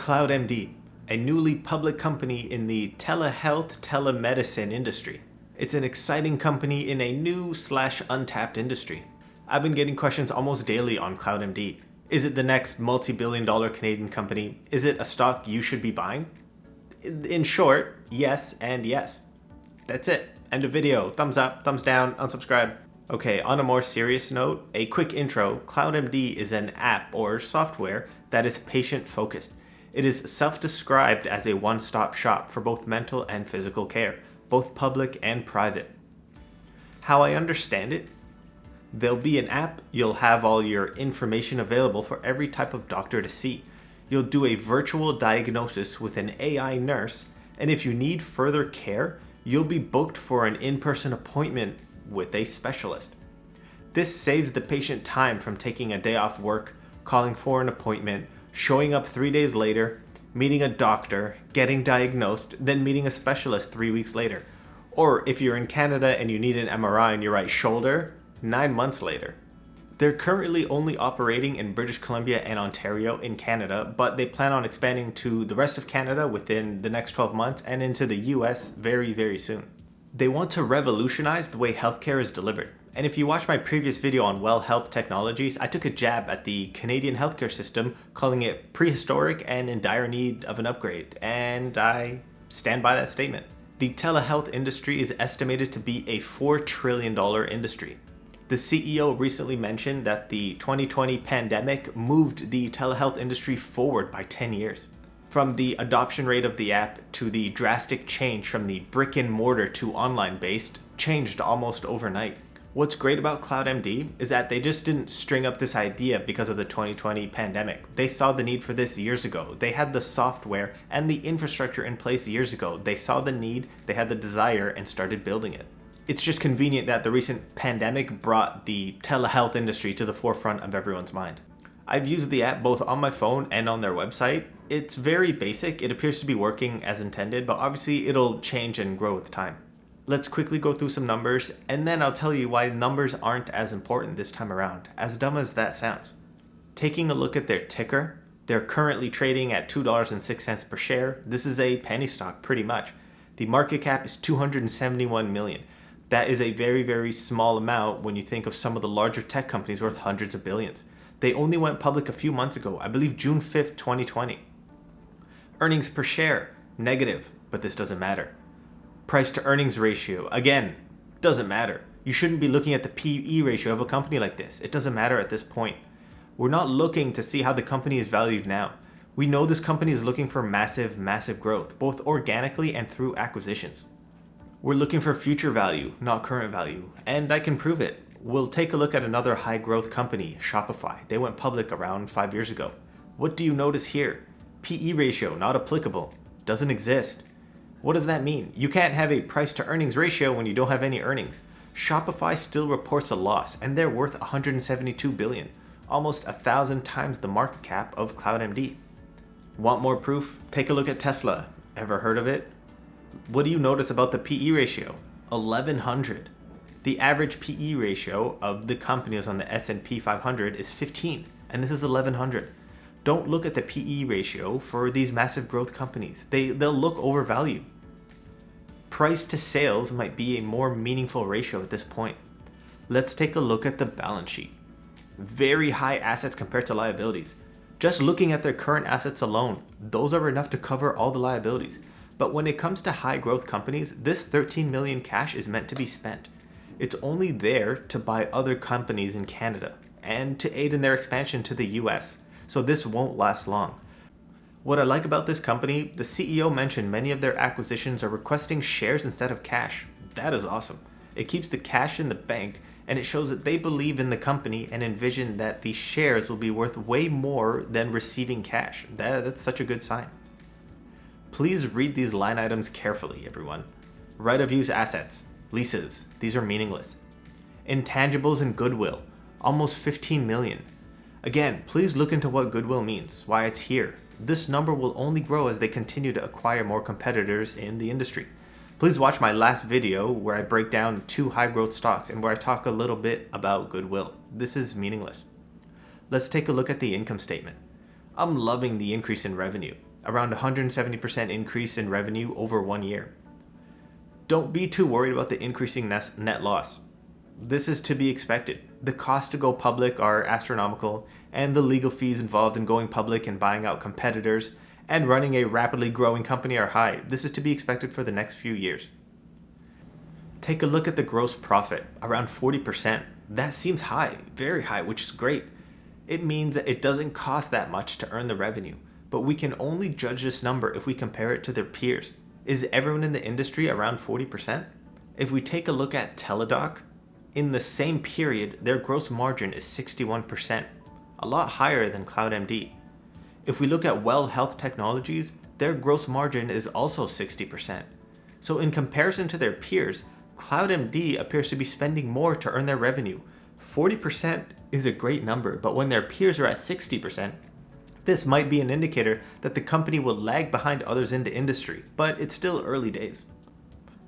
CloudMD, a newly public company in the telehealth telemedicine industry. It's an exciting company in a new/untapped industry. I've been getting questions almost daily on CloudMD. Is it the next multi-billion-dollar Canadian company? Is it a stock you should be buying? In short, yes and yes. That's it. End of video. Thumbs up, thumbs down, unsubscribe. Okay, on a more serious note, a quick intro. CloudMD is an app or software that is patient-focused. It is self-described as a one-stop shop for both mental and physical care, both public and private. How I understand it, there'll be an app, you'll have all your information available for every type of doctor to see. You'll do a virtual diagnosis with an AI nurse, and if you need further care, you'll be booked for an in-person appointment with a specialist. This saves the patient time from taking a day off work, calling for an appointment, showing up 3 days later, meeting a doctor, getting diagnosed, then meeting a specialist 3 weeks later. Or if you're in Canada and you need an MRI on your right shoulder, 9 months later. They're currently only operating in British Columbia and Ontario in Canada, but they plan on expanding to the rest of Canada within the next 12 months and into the US very, very soon. They want to revolutionize the way healthcare is delivered. And if you watch my previous video on well health technologies, I took a jab at the Canadian healthcare system, calling it prehistoric and in dire need of an upgrade. And I stand by that statement. The telehealth industry is estimated to be a $4 trillion industry. The CEO recently mentioned that the 2020 pandemic moved the telehealth industry forward by 10 years. From the adoption rate of the app to the drastic change from the brick and mortar to online based changed almost overnight. What's great about CloudMD is that they just didn't string up this idea because of the 2020 pandemic. They saw the need for this years ago. They had the software and the infrastructure in place years ago. They saw the need, they had the desire, and started building it. It's just convenient that the recent pandemic brought the telehealth industry to the forefront of everyone's mind. I've used the app both on my phone and on their website. It's very basic. It appears to be working as intended, but obviously it'll change and grow with time. Let's quickly go through some numbers, and then I'll tell you why numbers aren't as important this time around, as dumb as that sounds. Taking a look at their ticker, they're currently trading at $2.06 per share. This is a penny stock, pretty much. The market cap is $271 million. That is a very, very small amount when you think of some of the larger tech companies worth hundreds of billions. They only went public a few months ago, I believe June 5th, 2020. Earnings per share, negative, but this doesn't matter. Price to earnings ratio, again, doesn't matter. You shouldn't be looking at the PE ratio of a company like this. It doesn't matter at this point. We're not looking to see how the company is valued now. We know this company is looking for massive, massive growth, both organically and through acquisitions. We're looking for future value, not current value, and I can prove it. We'll take a look at another high growth company, Shopify. They went public around 5 years ago. What do you notice here? PE ratio, not applicable, doesn't exist. What does that mean? You can't have a price to earnings ratio when you don't have any earnings. Shopify still reports a loss, and they're worth $172 billion, almost 1,000 times the market cap of CloudMD. Want more proof? Take a look at Tesla. Ever heard of it? What do you notice about the PE ratio? 1100. The average PE ratio of the companies on the S&P 500 is 15, and this is 1100. Don't look at the PE ratio for these massive growth companies. They'll look overvalued. Price to sales might be a more meaningful ratio at this point. Let's take a look at the balance sheet. Very high assets compared to liabilities. Just looking at their current assets alone, those are enough to cover all the liabilities. But when it comes to high growth companies, this $13 million cash is meant to be spent. It's only there to buy other companies in Canada and to aid in their expansion to the US. So this won't last long. What I like about this company, the CEO mentioned many of their acquisitions are requesting shares instead of cash. That is awesome. It keeps the cash in the bank, and it shows that they believe in the company and envision that the shares will be worth way more than receiving cash. That's such a good sign. Please read these line items carefully, everyone. Right of use assets, leases, these are meaningless. Intangibles and goodwill, almost 15 million. Again, please look into what goodwill means, why it's here. This number will only grow as they continue to acquire more competitors in the industry. Please watch my last video where I break down 2 high growth stocks and where I talk a little bit about goodwill. This is meaningless. Let's take a look at the income statement. I'm loving the increase in revenue. around 170% increase in revenue over 1 year. Don't be too worried about the increasing net loss. This is to be expected. The costs to go public are astronomical, and the legal fees involved in going public and buying out competitors and running a rapidly growing company are high. This is to be expected for the next few years. Take a look at the gross profit, around 40%. That seems high, very high, which is great. It means that it doesn't cost that much to earn the revenue, but we can only judge this number if we compare it to their peers. Is everyone in the industry around 40%? If we take a look at Teladoc, in the same period, their gross margin is 61%, a lot higher than CloudMD. If we look at Well Health Technologies, their gross margin is also 60%. So in comparison to their peers, CloudMD appears to be spending more to earn their revenue. 40% is a great number, but when their peers are at 60%, this might be an indicator that the company will lag behind others in the industry, but it's still early days.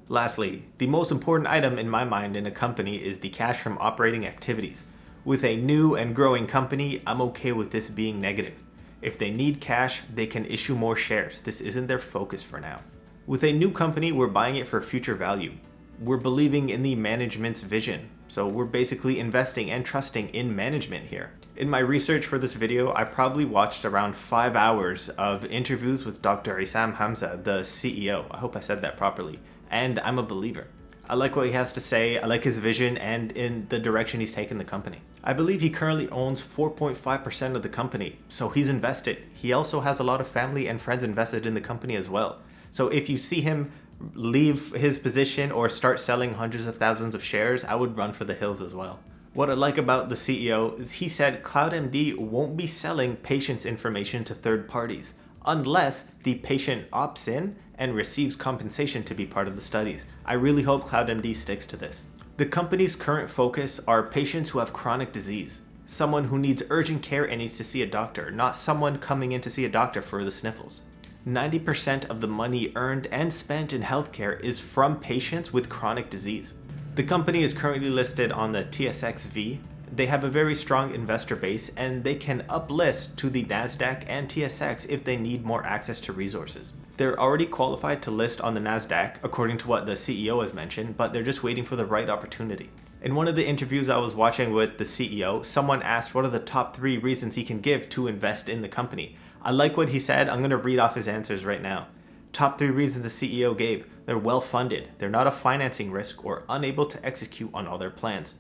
Lastly, the most important item in my mind in a company is the cash from operating activities. With a new and growing company, I'm okay with this being negative. If they need cash, they can issue more shares. This isn't their focus for now. With a new company, we're buying it for future value. We're believing in the management's vision. So we're basically investing and trusting in management here. In my research for this video, I probably watched around 5 hours of interviews with Dr. Bassem Hamza, the CEO. I hope I said that properly. And I'm a believer. I like what he has to say, I like his vision and in the direction he's taken the company. I believe he currently owns 4.5% of the company, so he's invested. He also has a lot of family and friends invested in the company as well. So if you see him leave his position or start selling hundreds of thousands of shares, I would run for the hills as well. What I like about the CEO is he said CloudMD won't be selling patients' information to third parties unless the patient opts in and receives compensation to be part of the studies. I really hope CloudMD sticks to this. The company's current focus are patients who have chronic disease, someone who needs urgent care and needs to see a doctor, not someone coming in to see a doctor for the sniffles. 90% of the money earned and spent in healthcare is from patients with chronic disease. The company is currently listed on the TSXV. They have a very strong investor base and they can uplist to the NASDAQ and TSX if they need more access to resources. They're already qualified to list on the NASDAQ according to what the CEO has mentioned, but they're just waiting for the right opportunity. In one of the interviews I was watching with the CEO, someone asked what are the top 3 reasons he can give to invest in the company. I like what he said. I'm going to read off his answers right now. Top 3 reasons the CEO gave. They're well funded, they're not a financing risk or unable to execute on all their plans.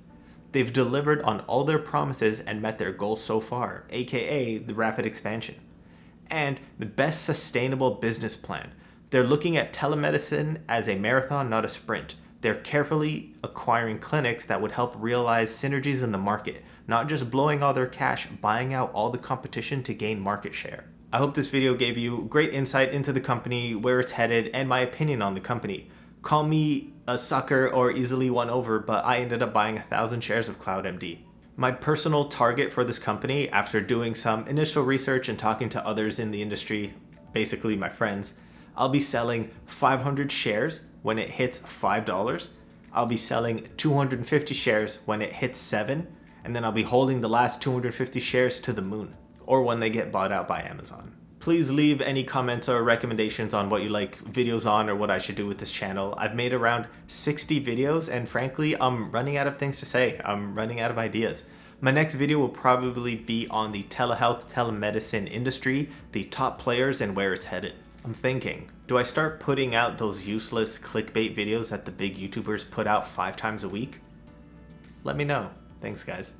They've delivered on all their promises and met their goals so far, aka the rapid expansion. And the best sustainable business plan. They're looking at telemedicine as a marathon, not a sprint. They're carefully acquiring clinics that would help realize synergies in the market, not just blowing all their cash, buying out all the competition to gain market share. I hope this video gave you great insight into the company, where it's headed, and my opinion on the company. Call me a sucker or easily won over, but I ended up buying 1,000 shares of CloudMD. My personal target for this company, after doing some initial research and talking to others in the industry, basically my friends, I'll be selling 500 shares when it hits $5. I'll be selling 250 shares when it hits $7, and then I'll be holding the last 250 shares to the moon, or when they get bought out by Amazon. Please leave any comments or recommendations on what you like videos on or what I should do with this channel. I've made around 60 videos and frankly, I'm running out of things to say. I'm running out of ideas. My next video will probably be on the telehealth, telemedicine industry, the top players and where it's headed. I'm thinking, do I start putting out those useless clickbait videos that the big YouTubers put out 5 times a week? Let me know. Thanks guys.